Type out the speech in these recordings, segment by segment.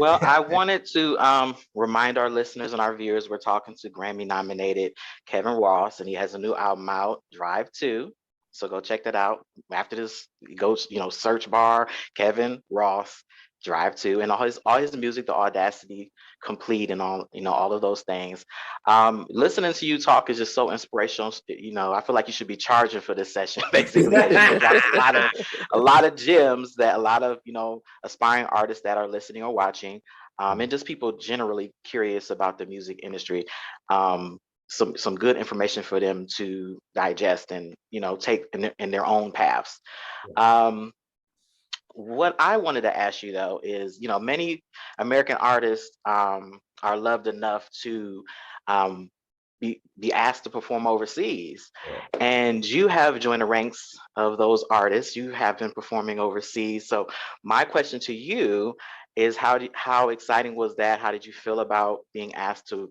Well, I wanted to remind our listeners and our viewers we're talking to Grammy nominated Kevin Ross, and he has a new album out, Drive 2. So go check that out. After this, go, search bar, Kevin Ross, Drive 2, and all his music, The Audacity, Complete, and all of those things. Listening to you talk is just so inspirational. I feel like you should be charging for this session, basically. You dropped a lot of gems that a lot of aspiring artists that are listening or watching, and just people generally curious about the music industry. Some good information for them to digest and take in their own paths. Um, what I wanted to ask you though is, many American artists are loved enough to um, be asked to perform overseas, Yeah. and you have joined the ranks of those artists. You have been performing overseas. So my question to you is, how exciting was that? How did you feel about being asked to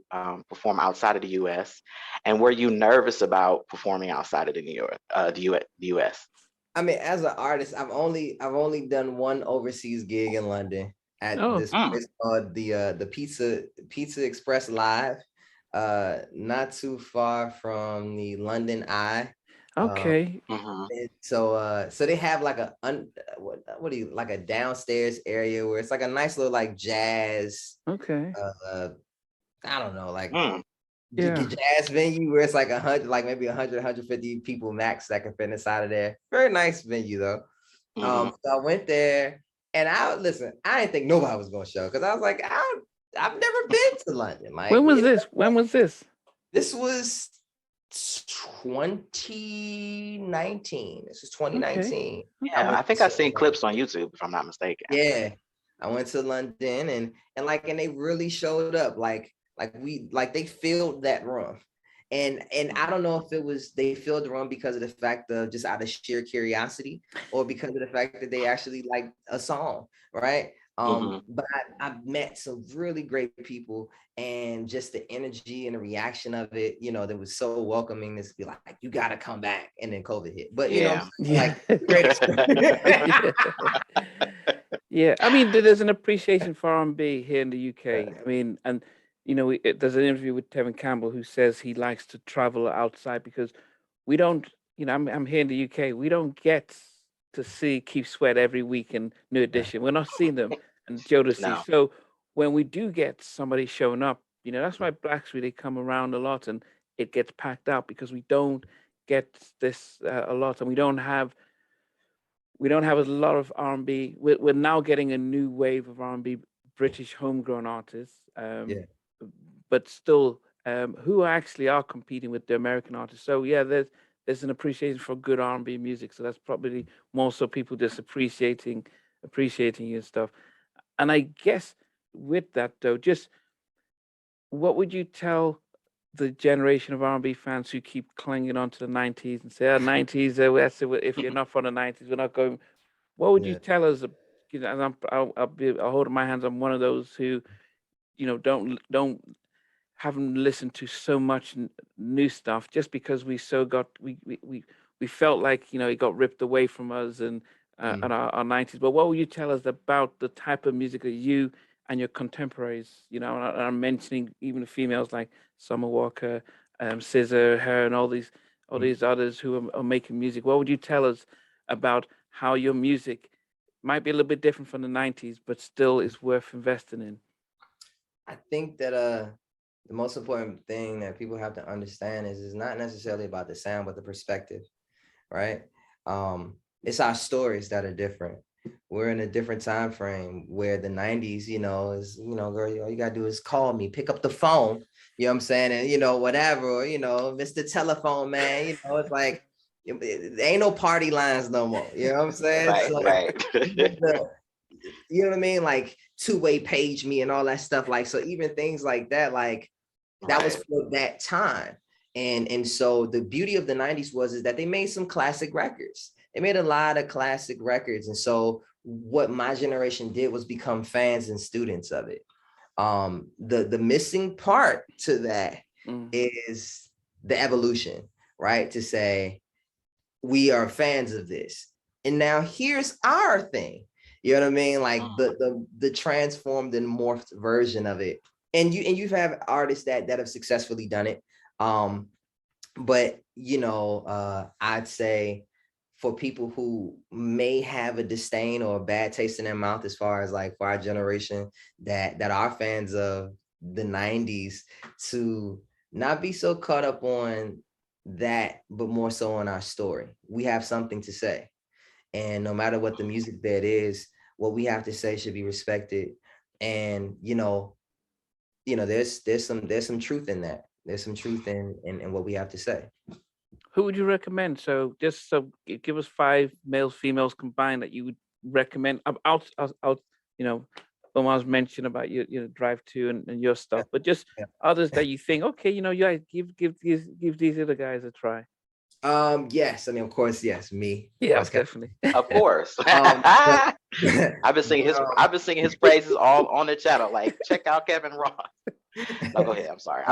perform outside of the U.S., and were you nervous about performing outside of the U.S.? I mean, as an artist, I've only done one overseas gig in London at Oh, this place called the Pizza Express Live, not too far from the London Eye. okay. Mhm. So they have like what do you like a downstairs area where it's like a nice little like jazz, Okay. uh I don't know, like Mm. Yeah. jazz venue where it's like 100, like maybe 150 people max that can fit inside of there. Very nice venue though. Mhm. So I went there, and I didn't think nobody was gonna show, because I was like, I've never been to London. Like, When was this? When was this? this was 2019. This is Okay. 2019. I Yeah, Okay. went I think I've seen clips on YouTube, if I'm not mistaken. Yeah, I went to London, and they really showed up, like they filled that room. And I don't know if it was they filled the room because of the fact of just out of sheer curiosity, or because of the fact that they actually liked a song, right? Mhm. But I've met some really great people, and just the energy and the reaction of it, that was so welcoming. To be like, you gotta come back, and then COVID hit. But Yeah. like, Yeah. great experience. Yeah. I mean, there's an appreciation for R&B here in the UK. I mean, and there's an interview with Tevin Campbell who says he likes to travel outside because we don't. I'm here in the UK. We don't get to see Keith Sweat every week in New Edition. We're not seeing them and Jodeci. No. So when we do get somebody showing up, that's why Blacks really come around a lot and it gets packed out because we don't get this a lot, and we don't have a lot of R&B. We're now getting a new wave of R&B British homegrown artists, Yeah. but still who actually are competing with the American artists. So yeah, there's an appreciation for good R&B music. So that's probably more so people just appreciating you and stuff. And I guess with that though, just what would you tell the generation of R&B fans who keep clinging on to the 90s and say, 90s, if you're not from the 90s, we're not going. What would you Yeah. tell us? And I'll hold my hands. I'm one of those who, don't haven't listened to so much new stuff just because we felt like it got ripped away from us and Mm. our 90s. But what would you tell us about the type of music that you and your contemporaries, and I'm mentioning even the females like Summer Walker, Scissor, her, and all Mm. these others who are making music. What would you tell us about how your music might be a little bit different from the 90s, but still is worth investing in? I think that the most important thing that people have to understand is it's not necessarily about the sound, but the perspective, right? It's our stories that are different. We're in a different time frame where the 90s, is, girl, all you gotta do is call me, pick up the phone, you know what I'm saying? And whatever, or, Mr. Telephone Man, it's like there ain't no party lines no more. You know what I'm saying? Right, So right. even you know what I mean? Like two-way page me and all that stuff. Like, so even things like that, like that was Right. for that time. And so the beauty of the 90s is that they made some classic records. They made a lot of classic records. And so what my generation did was become fans and students of it. The missing part to that Mm. is the evolution, right? To say we are fans of this. And now here's our thing. You know what I mean? Like the transformed and morphed version of it. And you've had artists that have successfully done it. But I'd say for people who may have a disdain or a bad taste in their mouth, as far as like for our generation that are fans of the 90s, to not be so caught up on that, but more so on our story. We have something to say. And no matter what the music bed is, what we have to say should be respected. And there's some truth in that. There's some truth in what we have to say. Who would you recommend? So give us 5 males, females combined that you would recommend. Out, Omar's mentioned about your drive to and your stuff, but just others that you think, okay, yeah, give these other guys a try. Yes, I mean, of course, yes, me. Yeah, definitely. Of course. I've been singing his praises all on the channel. Like, check out Kevin Ross. No, go ahead. I'm sorry.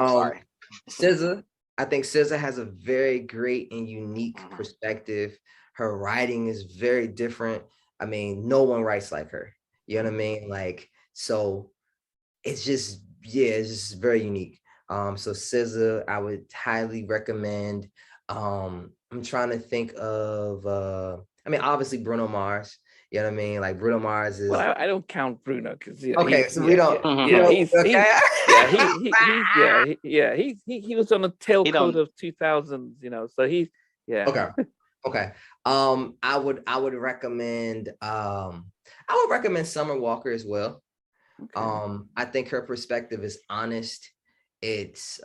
SZA. I think SZA has a very great and unique perspective. Her writing is very different. I mean, no one writes like her. You know what I mean? Like, so it's just very unique. So SZA, I would highly recommend. I'm trying to think of obviously Bruno Mars. You know what I mean? Like Bruno Mars is. Well, I don't count Bruno because okay, so we don't. He was on the tailcoat of 2000s. So he's Okay. I would recommend. I would recommend Summer Walker as well. Okay. I think her perspective is honest. It's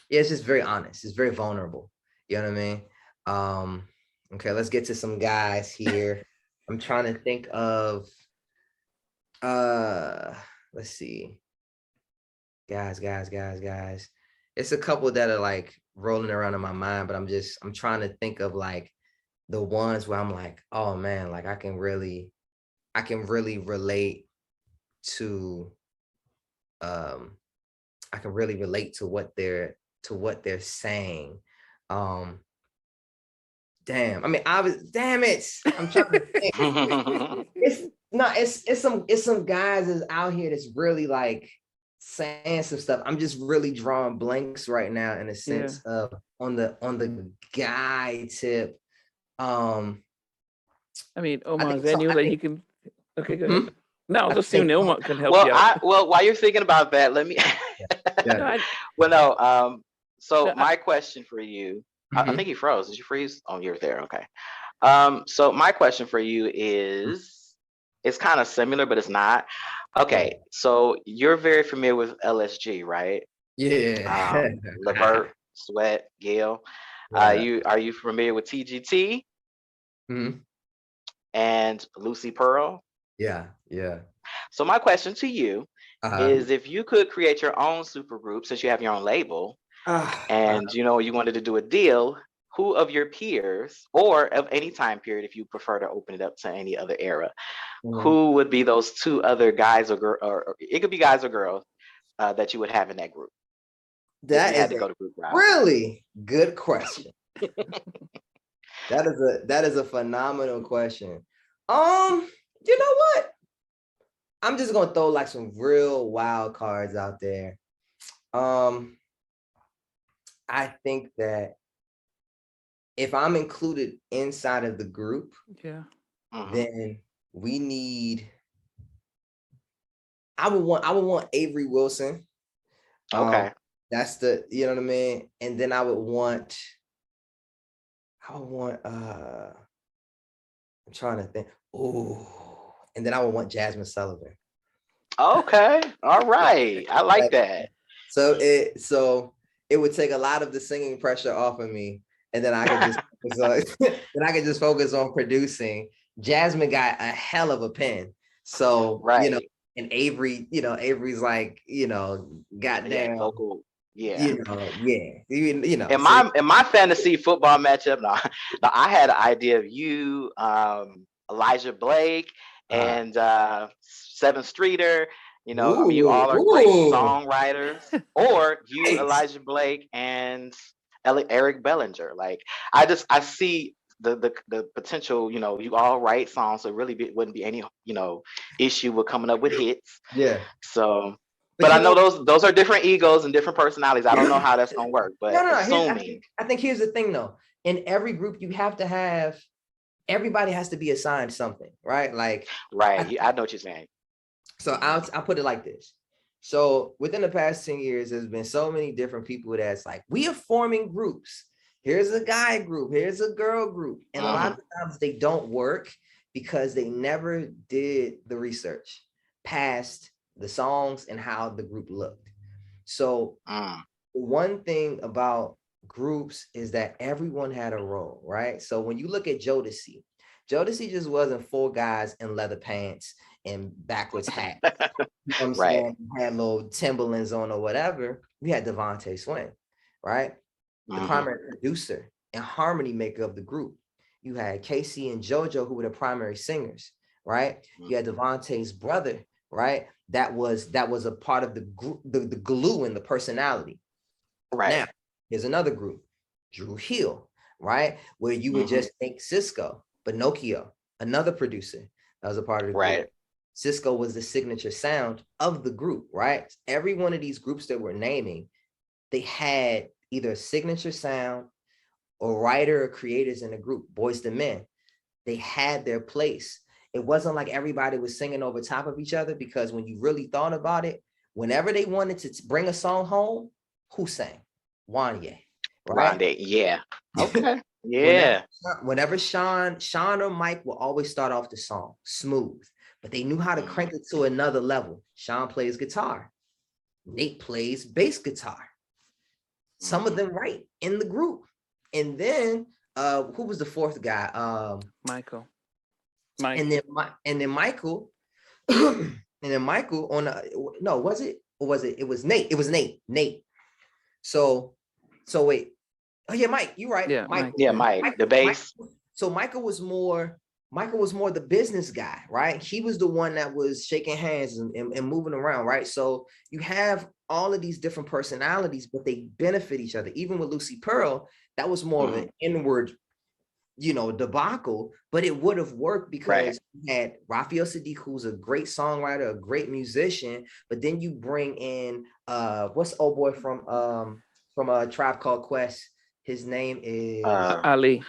it's just very honest. It's very vulnerable. You know what I mean? Okay, let's get to some guys here. I'm trying to think of let's see. Guys. It's a couple that are like rolling around in my mind, but I'm trying to think of like the ones where I'm like, oh man, like I can really relate to what they're saying. Damn it. I'm trying to think. It's some guys that's out here that's really like saying some stuff. I'm just really drawing blanks right now in a sense of on the guy tip. I mean, Omar, is there anyone that you can? Okay, go ahead. No, just seeing Omar can help you out. While you're thinking about that, let me. So my question for you, I think you froze. Did you freeze? Oh, you're there. Okay. So my question for you is, it's kind of similar, but it's not. Okay, so you're very familiar with LSG, right? Yeah. Levert, Sweat, Gail. Are you familiar with TGT? Mm-hmm. And Lucy Pearl? Yeah. So my question to you is, if you could create your own supergroup, since you have your own label, and you wanted to do a deal, who of your peers, or of any time period, if you prefer to open it up to any other era, who would be those 2 other guys or girls, or it could be guys or girls, that you would have in that group? That is a really good question. That is a phenomenal question. You know what? I'm just gonna throw like some real wild cards out there. I think that if I'm included inside of the group, then we need. I would want Avery Wilson. Okay. That's you know what I mean? And then I would want I'm trying to think. And then I would want Jasmine Sullivan. Okay. All right. I like that. So it would take a lot of the singing pressure off of me, and then I could just focus on producing. Jasmine got a hell of a pen. So and Avery, Avery's like, goddamn vocal. In my fantasy football matchup, I had an idea of you, Elijah Blake, and 7th Streeter. You all are great songwriters. Or you, Elijah Blake, and Eric Bellinger. Like, I see the potential, you all write songs, so really wouldn't be any, issue with coming up with hits. Yeah. So, But but I you know know, those are different egos and different personalities. I don't know how that's gonna work, but no. assuming. I think here's the thing though. In every group, you have to have everybody has to be assigned something, right? Like, Right. I know what you're saying. so I'll put it like this. So within the past 10 years, there's been so many different people that's like, we are forming groups. Here's a guy group, here's a girl group. And a lot of times they don't work because they never did the research past the songs and how the group looked. So one thing about groups is that everyone had a role, right? So when you look at Jodeci just wasn't four guys in leather pants and backwards hat. You know what I'm Right. saying? Had little Timberlands on or whatever. We had Devontae Swing, right? The primary producer and harmony maker of the group. You had Casey and JoJo, who were the primary singers, right? You had Devontae's brother, right? That was a part of the group, the glue and the personality. Right. Now, here's another group, Drew Hill, right? Where you would just think Cisco, Pinocchio, another producer that was a part of the group. Right. Cisco was the signature sound of the group, right? Every one of these groups that we're naming, they had either a signature sound or writer or creators in the group, Boys to Men. They had their place. It wasn't like everybody was singing over top of each other, because when you really thought about it, whenever they wanted to bring a song home, who sang? Wanye, right? Wanye, yeah. Okay. Yeah. Whenever Sean or Mike will always start off the song smooth, but they knew how to crank it to another level. Sean plays guitar. Nate plays bass guitar. Some of them write in the group. And then who was the fourth guy? Michael. And then Michael and then Michael on no, was it? Or was it? It was Nate. It was Nate. So wait. Oh yeah, Mike, you're right. Yeah, Mike. Yeah, Mike, the bass. So Michael was more the business guy, right? He was the one that was shaking hands and moving around, right? So you have all of these different personalities, but they benefit each other. Even with Lucy Pearl, that was more of an inward, debacle, but it would have worked because you had Raphael Sadiq, who's a great songwriter, a great musician, but then you bring in what's the old boy from a Tribe Called Quest? His name is Ali.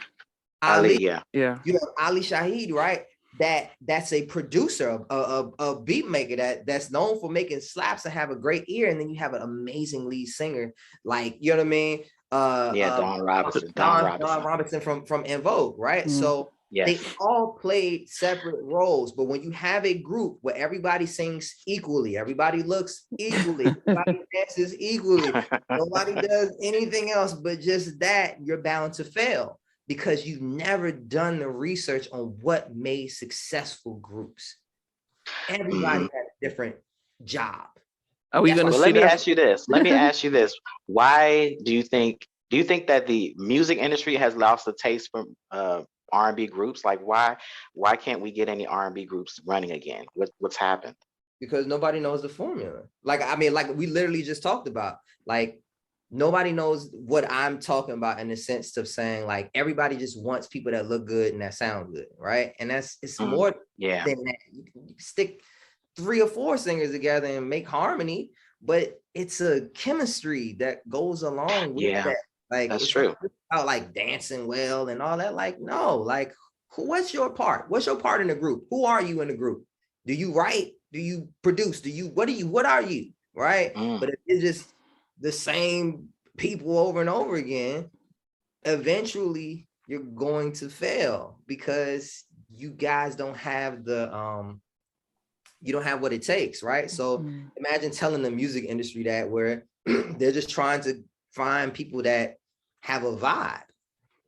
Yeah. Yeah. You have Ali Shaheed, right? That's a producer, a beat maker that's known for making slaps and have a great ear, and then you have an amazing lead singer, like, you know what I mean? Don Robinson. Don Robinson from En Vogue, right? So they all played separate roles, but when you have a group where everybody sings equally, everybody looks equally, everybody dances equally, nobody does anything else but just that, you're bound to fail because you've never done the research on what made successful groups. Everybody had a different job. Are we going to see Let me ask you this. Why do you think that the music industry has lost the taste for R&B groups? Like, why can't we get any R&B groups running again? What's happened? Because nobody knows the formula. Like we literally just talked about, like, nobody knows what I'm talking about in the sense of saying, like, everybody just wants people that look good and that sound good, right? And it's more than that. You can stick 3 or 4 singers together and make harmony, but it's a chemistry that goes along with that. Like, that's true. About like dancing well and all that. Like, no, like, what's your part? What's your part in the group? Who are you in the group? Do you write? Do you produce? What are you? Right? But if it's just the same people over and over again, eventually you're going to fail because you guys don't have you don't have what it takes, right? So imagine telling the music industry that, where they're just trying to find people that have a vibe,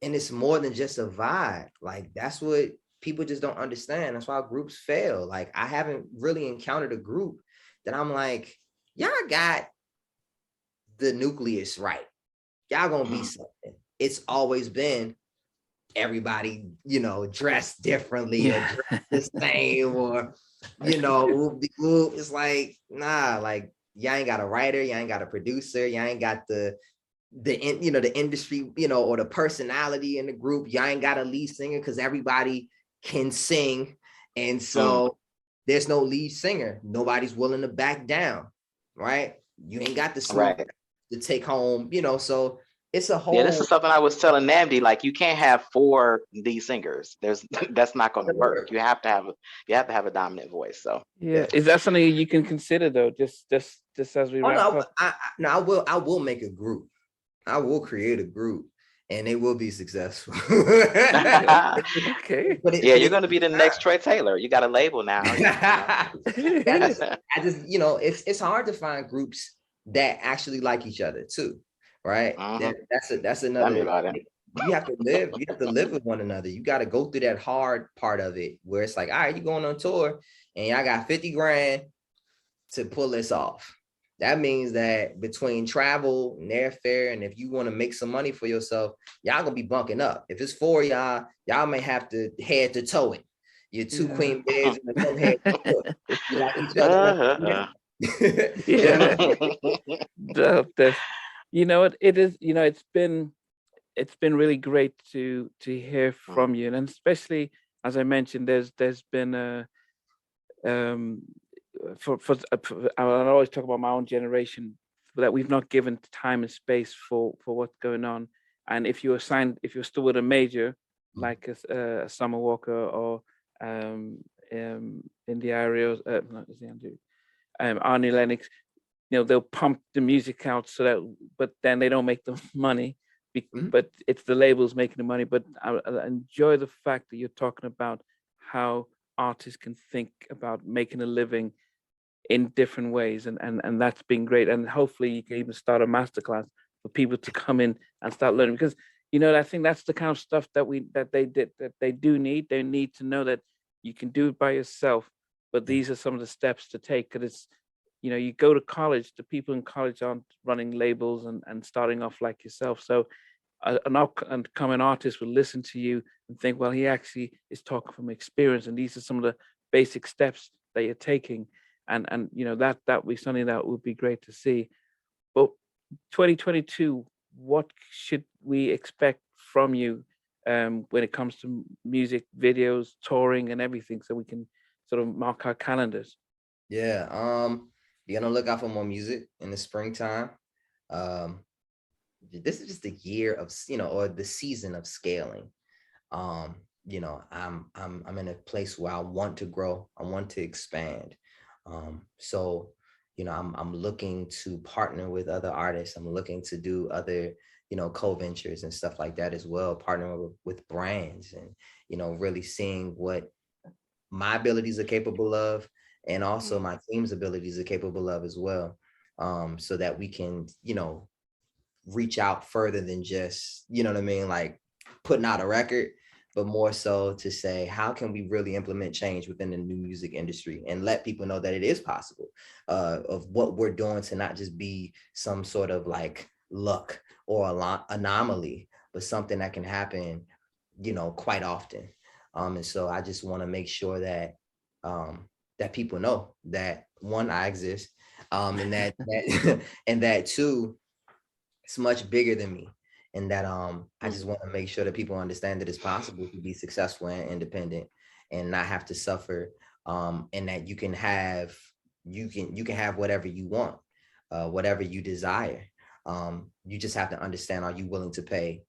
and it's more than just a vibe. Like, that's what people just don't understand. That's why groups fail. Like, I haven't really encountered a group that I'm like, y'all got the nucleus right. Y'all gonna be something. It's always been everybody, dressed differently or dressed the same, or it's like, nah, like, y'all ain't got a writer, y'all ain't got a producer, y'all ain't got the the industry, or the personality in the group. You ain't got a lead singer because everybody can sing. And so there's no lead singer. Nobody's willing to back down, right? You ain't got the Snoop to take home, so it's a whole. Yeah, this is something I was telling Nnamdi, like you can't have 4 lead singers. That's not going to work. You have to have a dominant voice. So yeah, is that something you can consider though? Just as we wrap up. I will make a group. I will create a group, and it will be successful. Okay. You're going to be the next Troy Taylor. You got a label now. I just, it's hard to find groups that actually like each other too, right? That's another. You have to live with one another. You got to go through that hard part of it, where it's like, all right, you're going on tour, and y'all got 50 grand to pull this off. That means that between travel and airfare, and if you want to make some money for yourself, y'all gonna be bunking up. If it's 4 y'all may have to head to toe it. Your 2 queen beds and the head to toe it. You like each other. You know what it is. It's been really great to hear from you, and especially as I mentioned, there's been a I always talk about my own generation, that we've not given time and space for what's going on. And if you're still with a major like a Summer Walker or in the areas, Arnie Lennox, they'll pump the music out but then they don't make the money. But it's the labels making the money. But I enjoy the fact that you're talking about how artists can think about making a living in different ways, and that's been great. And hopefully you can even start a masterclass for people to come in and start learning, because I think that's the kind of stuff that they do need. They need to know that you can do it by yourself, but these are some of the steps to take. Because it's you go to college, the people in college aren't running labels and starting off like yourself. So an upcoming artist will listen to you and think, well, he actually is talking from experience, and these are some of the basic steps that you're taking. And that be something that would be great to see. But 2022, what should we expect from you when it comes to music videos, touring, and everything, so we can sort of mark our calendars? You're gonna look out for more music in the springtime. This is just the year of or the season of scaling. I'm in a place where I want to grow, I want to expand. So I'm looking to partner with other artists. I'm looking to do other co-ventures and stuff like that as well, partnering with brands, and really seeing what my abilities are capable of, and also my team's abilities are capable of as well, so that we can reach out further than just like putting out a record, but more so to say, how can we really implement change within the new music industry and let people know that it is possible, of what we're doing to not just be some sort of like luck or anomaly, but something that can happen, quite often. And so I just want to make sure that that people know that, one, I exist, and that and that two, it's much bigger than me. And that I just want to make sure that people understand that it's possible to be successful and independent and not have to suffer, and that you can have whatever you want, whatever you desire. You just have to understand, are you willing to pay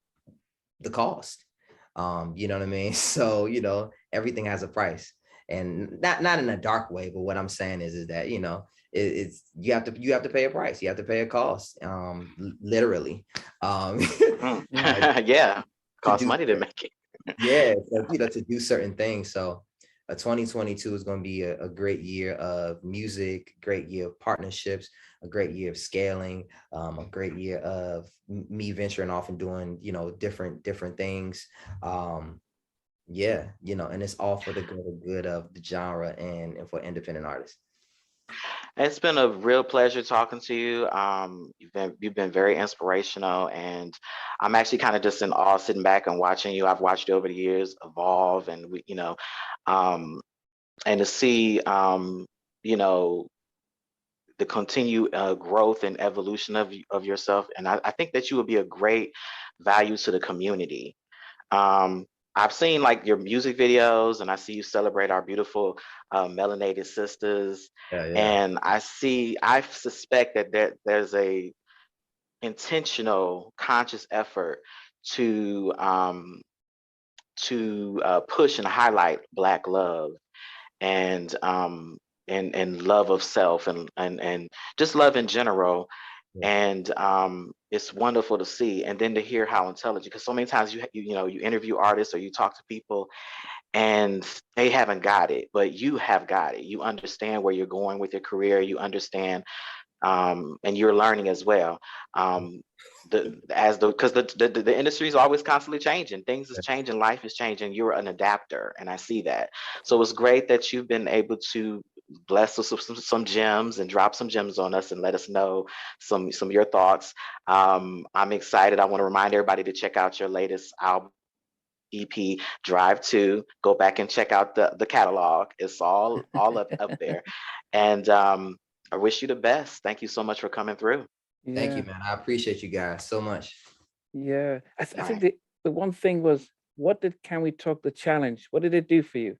the cost? You know what I mean? So everything has a price, and not in a dark way, but what I'm saying is that it's you have to pay a price. You have to pay a cost, literally. Yeah, costs money to make it. Yeah, so, to do certain things. So 2022 is going to be a great year of music, great year of partnerships, a great year of scaling, a great year of me venturing off and doing different things. And it's all for the good of the genre and for independent artists. It's been a real pleasure talking to you. You've been very inspirational, and I'm actually kind of just in awe sitting back and watching you. I've watched you over the years evolve, and and to see the continued growth and evolution of yourself. And I think that you would be a great value to the community. I've seen like your music videos, and I see you celebrate our beautiful melanated sisters. Yeah, yeah. And I suspect that there's a intentional, conscious effort to push and highlight Black love and and love of self and just love in general. Yeah. And it's wonderful to see, and then to hear how intelligent, because so many times you interview artists or you talk to people and they haven't got it, but you have got it. You understand where you're going with your career. You understand, and you're learning as well. Because the industry is always constantly changing. Things is changing. Life is changing. You're an adapter, and I see that. So it's great that you've been able to bless us with some gems and drop some gems on us and let us know some of your thoughts. I'm excited. I want to remind everybody to check out your latest album, EP, Drive 2. Go back and check out the catalog. It's all up there. And I wish you the best. Thank you so much for coming through. Thank you, Yeah, man. I appreciate you guys so much. yeah. I All think right. the one thing was, what did Can We Talk the challenge? What did it do for you?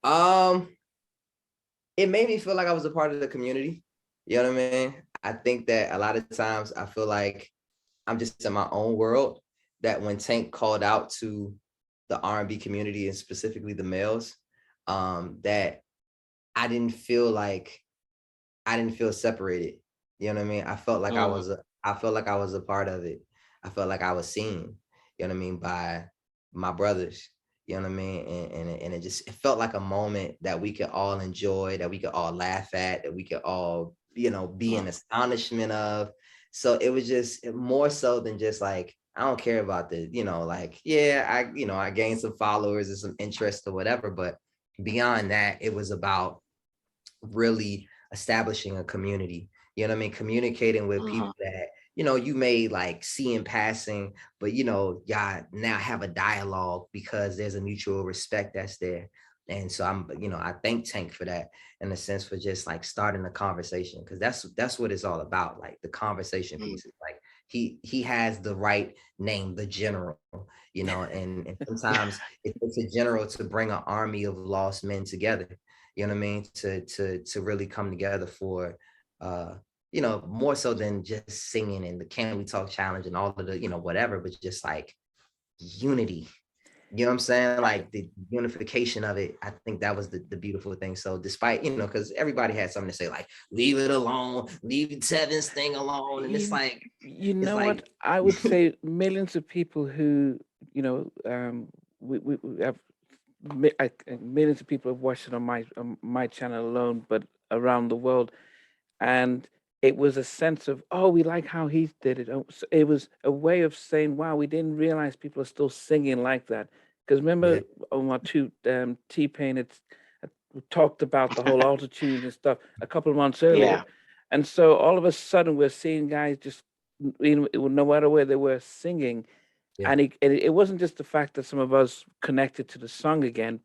Um, it made me feel like I was a part of the community. You know what I mean? I think that a lot of times I feel like I'm just in my own world. That when Tank called out to the R&B community and specifically the males, that I didn't feel like I didn't feel separated. You know what I mean? Mm, I felt like I was a part of it. I felt like I was seen, you know what I mean, by my brothers. You know what I mean? And it just, it felt like a moment that we could all enjoy, that we could all laugh at, that we could all, you know, be in mm, astonishment of. So it was just more so than just like, I don't care about the, you know, like, yeah, I gained some followers and some interest or whatever. But beyond that, it was about really establishing a community. You know what I mean? Communicating with mm, people that, you know, you may like see in passing, but you know, y'all now have a dialogue because there's a mutual respect that's there. And so I thank Tank for that, in a sense, for just like starting the conversation, because that's what it's all about. Like the conversation mm, piece is like he has the right name, the general, you know, and sometimes it takes a general to bring an army of lost men together, you know what I mean, to really come together for more so than just singing and the Can We Talk challenge and all of the, whatever, but just like unity. You know what I'm saying? Like the unification of it. I think that was the beautiful thing. So despite, because everybody had something to say, like, leave it alone, leave Seven's thing alone. And You, you it's know like, what? I would say millions of people who, we have millions of people have watched it on my channel alone, but around the world. And it was a sense of, oh, we like how he did it. It was a way of saying, wow, we didn't realize people are still singing like that. Because yeah, remember, on my two T-Pain, it's we talked about the whole altitude and stuff a couple of months earlier, yeah. and so all of a sudden we're seeing guys just, no matter where they were singing, yeah, and it wasn't just the fact that some of us connected to the song again,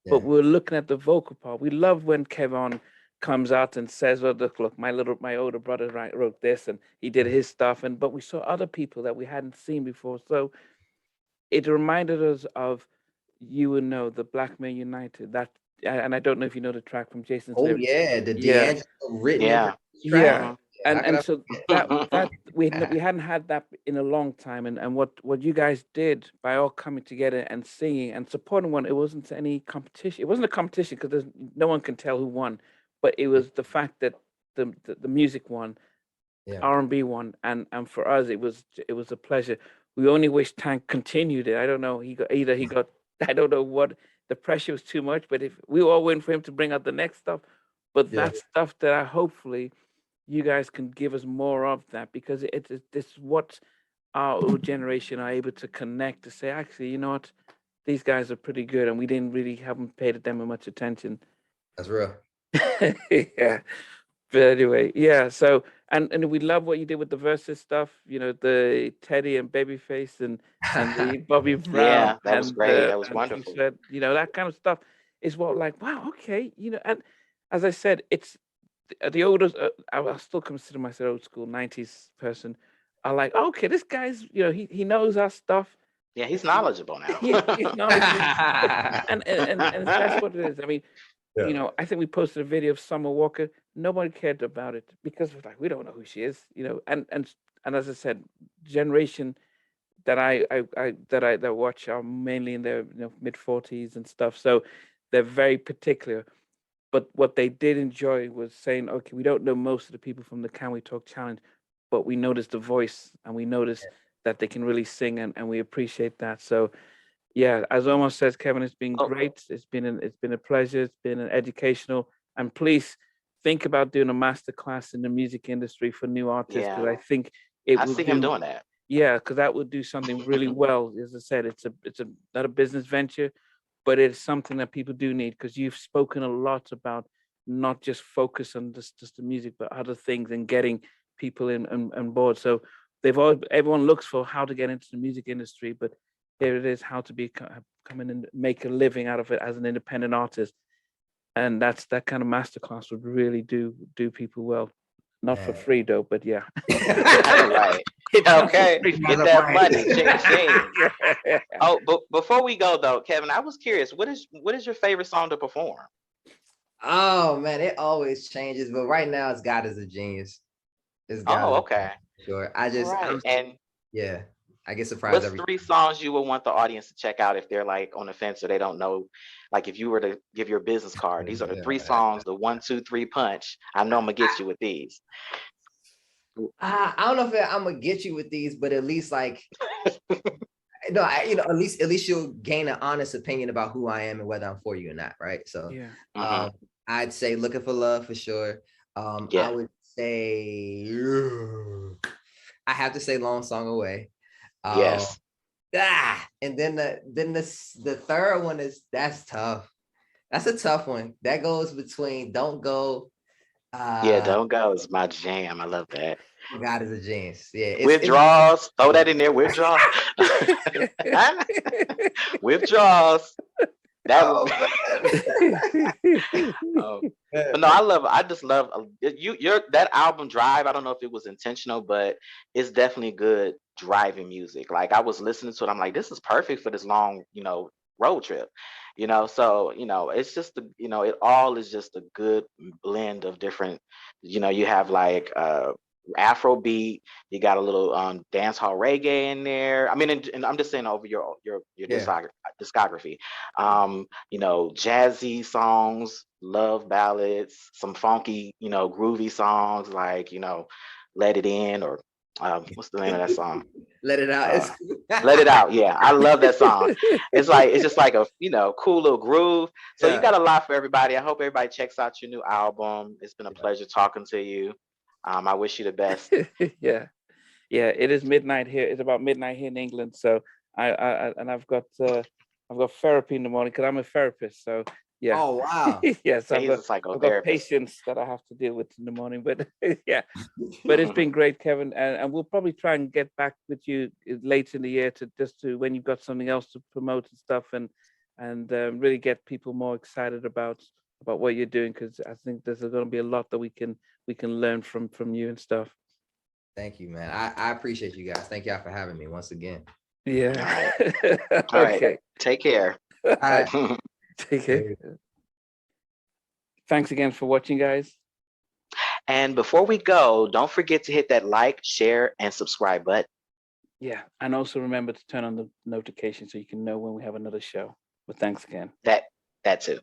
but yeah, we're looking at the vocal part. We love when Kevon comes out and says, "Oh, look, my older brother wrote this, and he did his stuff." And but we saw other people that we hadn't seen before, so it reminded us of you and know the Black Men United. That, and I don't know if you know the track from Jason's oh lyrics. yeah, the Yeah, D'Angelo written and Yeah. produced track. yeah, Mhm. Yeah, how could and I so that forget? we hadn't had that in a long time, and what you guys did by all coming together and singing and supporting one, it wasn't any competition. It wasn't a competition because there's no one can tell who won, but it was the fact that the music won, Yeah, R&B won, and for us it was a pleasure. We only wish Tank continued it. I don't know. He got I don't know what, the pressure was too much, but if we all waiting for him to bring out the next stuff, but yeah, that stuff that I hopefully you guys can give us more of that, because it's what our old generation are able to connect to say, actually, you know what, these guys are pretty good, and we didn't really haven't paid them much attention. that's real. Yeah. But anyway, yeah. So and we love what you did with the versus stuff. The Teddy and Babyface and the Bobby Brown Yeah, that was great. That was and King wonderful. Sweat. That kind of stuff is what, like, wow, okay. And as I said, it's the older, I still consider myself old school 90s person. I like, okay, this guy's, he knows our stuff. Yeah, he's knowledgeable now. He's knowledgeable, and that's what it is. I mean, I think we posted a video of Summer Walker. Nobody cared about it because we're like, we don't know who she is, and as I said, generation that that watch are mainly in their mid-40s and stuff, so they're very particular. But what they did enjoy was saying, okay, we don't know most of the people from the Can We Talk Challenge, but we noticed the voice and we noticed that they can really sing, and we appreciate that. So yeah, as Omar says, Kevin, it's been great. It's been a pleasure. It's been an educational, and please think about doing a master class in the music industry for new artists, because I think it I will see him doing that. Yeah, because that would do something really well. As I said, it's not a business venture, but it's something that people do need, because you've spoken a lot about not just focus on just the music, but other things, and getting people in on board. So everyone looks for how to get into the music industry, but here it is, how to come in and make a living out of it as an independent artist. And that kind of masterclass would really do people well. Not for free though, but yeah. Right. Okay. Get that money. Ching. Oh, but before we go though, Kevin, I was curious, what is your favorite song to perform? Oh man, it always changes, but right now it's God Is a Genius. It's God. Oh, okay. Sure. I get surprised. What's 3 songs you would want the audience to check out if they're like on the fence or they don't know? Like if you were to give your business card, these are the 3 songs, the 1, 2, 3 punch. I know I'm gonna get you with these. I don't know if I'm gonna get you with these, but at least like, no, at least you'll gain an honest opinion about who I am and whether I'm for you or not, right? So, I'd say Looking for Love for sure. I would say, I have to say Long Song Away. Yes. And then the third one that's tough. That's a tough one. That goes between Don't Go. Don't Go is my jam. I love that. God Is a Genius. Yeah. Withdrawals. Throw that in there. Withdrawals. Withdrawals. But no, I just love your that album Drive. I don't know if it was intentional, but it's definitely good driving music. Like I was listening to it, I'm like, this is perfect for this long, road trip. So it's just it all is just a good blend of different, you have like Afrobeat, you got a little dance hall reggae in there. I mean, and I'm just saying over your discography. Jazzy songs, love ballads, some funky, groovy songs like, Let It In, or what's the name of that song? Let It Out. Let It Out. Yeah, I love that song. It's just like a cool little groove. So you got a lot for everybody. I hope everybody checks out your new album. It's been a pleasure talking to you. I wish you the best. Yeah, it is midnight here. It's about midnight here in England. So I've got therapy in the morning because I'm a therapist. So yeah. Oh wow. Yes, I've got patients that I have to deal with in the morning. But yeah, but it's been great, Kevin, and we'll probably try and get back with you later in the year to when you've got something else to promote and stuff, and really get people more excited about what you're doing, because I think there's going to be a lot that we can learn from you and stuff. Thank you, man. I appreciate you guys. Thank y'all for having me once again. Yeah. All right. Okay. Take care. All right. Take care. Thanks again for watching, guys. And before we go, don't forget to hit that like, share, and subscribe button. Yeah. And also remember to turn on the notification so you can know when we have another show. But thanks again. That too.